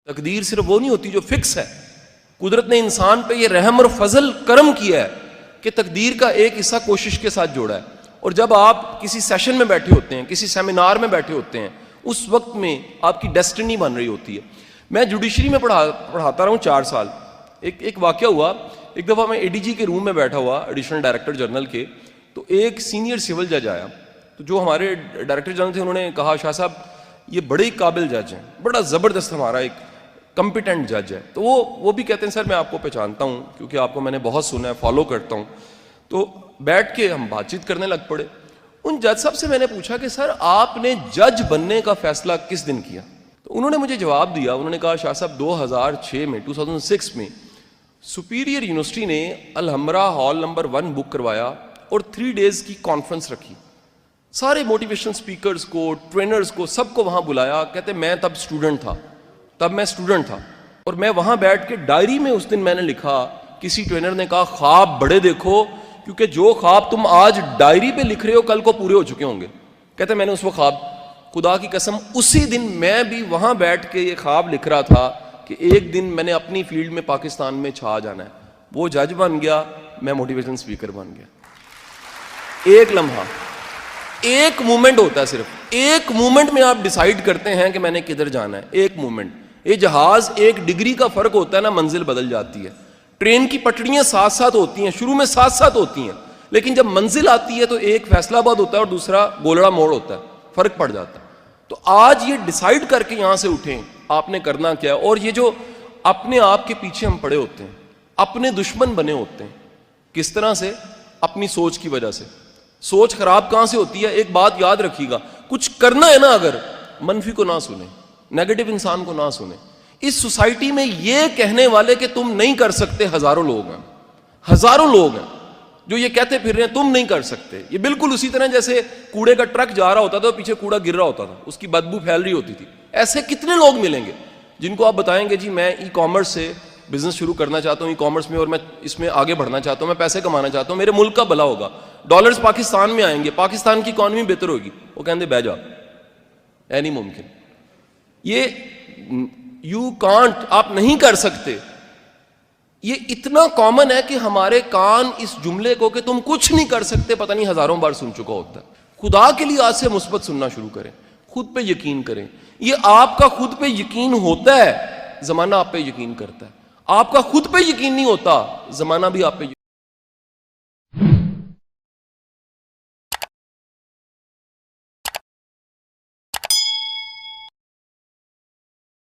تقدیر صرف وہ نہیں ہوتی جو فکس ہے. قدرت نے انسان پہ یہ رحم اور فضل کرم کیا ہے کہ تقدیر کا ایک حصہ کوشش کے ساتھ جوڑا ہے. اور جب آپ کسی سیشن میں بیٹھے ہوتے ہیں, کسی سیمینار میں بیٹھے ہوتے ہیں, اس وقت میں آپ کی ڈیسٹنی بن رہی ہوتی ہے. میں جوڈیشری میں پڑھاتا رہا ہوں 4 سال. ایک واقعہ ہوا, ایک دفعہ میں ADG کے روم میں بیٹھا ہوا, ایڈیشنل ڈائریکٹر جنرل کے, تو ایک سینئر سول جج آیا. تو جو ہمارے ڈائریکٹر جنرل تھے انہوں نے کہا, شاہ صاحب یہ بڑے ہی قابل جج ہیں, بڑا زبردست ہمارا ایک کمپیٹنٹ جج ہے. تو وہ بھی کہتے ہیں سر میں آپ کو پہچانتا ہوں کیونکہ آپ کو میں نے بہت سنا ہے, فالو کرتا ہوں. تو بیٹھ کے ہم بات چیت کرنے لگ پڑے. ان جج صاحب سے میں نے پوچھا کہ سر آپ نے جج بننے کا فیصلہ کس دن کیا؟ تو انہوں نے مجھے جواب دیا, انہوں نے کہا شاہ صاحب 2006 میں سپیریئر یونیورسٹی نے الحمرا ہال نمبر 1 بک کروایا اور 3 days کی کانفرنس رکھی. سارے موٹیویشنل سپیکرز کو, ٹرینرز کو, سب کو وہاں بلایا. کہتے میں تب اسٹوڈنٹ تھا اور میں وہاں بیٹھ کے ڈائری میں اس دن میں نے لکھا, کسی ٹرینر نے کہا خواب بڑے دیکھو کیونکہ جو خواب تم آج ڈائری پہ لکھ رہے ہو کل کو پورے ہو چکے ہوں گے. کہتے میں نے اس وقت خواب, خدا کی قسم اسی دن میں بھی وہاں بیٹھ کے یہ خواب لکھ رہا تھا کہ ایک دن میں نے اپنی فیلڈ میں پاکستان میں چھا جانا ہے. وہ جج بن گیا, میں موٹیویشنل اسپیکر بن گیا. ایک لمحہ, ایک مومنٹ ہوتا ہے, صرف ایک مومنٹ میں آپ ڈیسائیڈ کرتے ہیں کہ میں نے کدھر جانا ہے. ایک مومنٹ. یہ جہاز 1 ڈگری کا فرق ہوتا ہے نا, منزل بدل جاتی ہے. ٹرین کی پٹڑیاں ساتھ ساتھ ہوتی ہیں, شروع میں ساتھ ساتھ ہوتی ہیں, لیکن جب منزل آتی ہے تو ایک فیصلہ آباد ہوتا ہے اور دوسرا گولڑا موڑ ہوتا ہے, فرق پڑ جاتا ہے. تو آج یہ ڈیسائیڈ کر کے یہاں سے اٹھیں آپ نے کرنا کیا ہے. اور یہ جو اپنے آپ کے پیچھے ہم پڑے ہوتے ہیں, اپنے دشمن بنے ہوتے ہیں, کس طرح سے؟ اپنی سوچ کی وجہ سے. سوچ خراب کہاں سے ہوتی ہے؟ ایک بات یاد رکھیے گا, کچھ کرنا ہے نا, اگر منفی کو نہ سنیں, نیگیٹو انسان کو نہ سنیں. اس سوسائٹی میں یہ کہنے والے کہ تم نہیں کر سکتے ہزاروں لوگ ہیں جو یہ کہتے پھر رہے ہیں تم نہیں کر سکتے. یہ بالکل اسی طرح جیسے کوڑے کا ٹرک جا رہا ہوتا تھا, پیچھے کوڑا گر رہا ہوتا تھا, اس کی بدبو پھیل رہی ہوتی تھی. ایسے کتنے لوگ ملیں گے جن کو آپ بتائیں گے جی میں ای کامرس سے بزنس شروع کرنا چاہتا ہوں, ای کامرس میں, اور میں اس میں آگے بڑھنا چاہتا ہوں, میں پیسے کمانا چاہتا ہوں, میرے ملک کا بھلا ہوگا, ڈالرز پاکستان میں آئیں گے, پاکستان کی اکانومی بہتر ہوگی. وہ کہیں گے بہ جا, اے نہیں ممکن, یہ یو کانٹ, آپ نہیں کر سکتے. یہ اتنا کامن ہے کہ ہمارے کان اس جملے کو کہ تم کچھ نہیں کر سکتے پتہ نہیں ہزاروں بار سن چکا ہوتا ہے. خدا کے لیے آج سے مثبت سننا شروع کریں, خود پہ یقین کریں. یہ آپ کا خود پہ یقین ہوتا ہے, زمانہ آپ پہ یقین کرتا ہے. آپ کا خود پہ یقین نہیں ہوتا, زمانہ بھی آپ پہ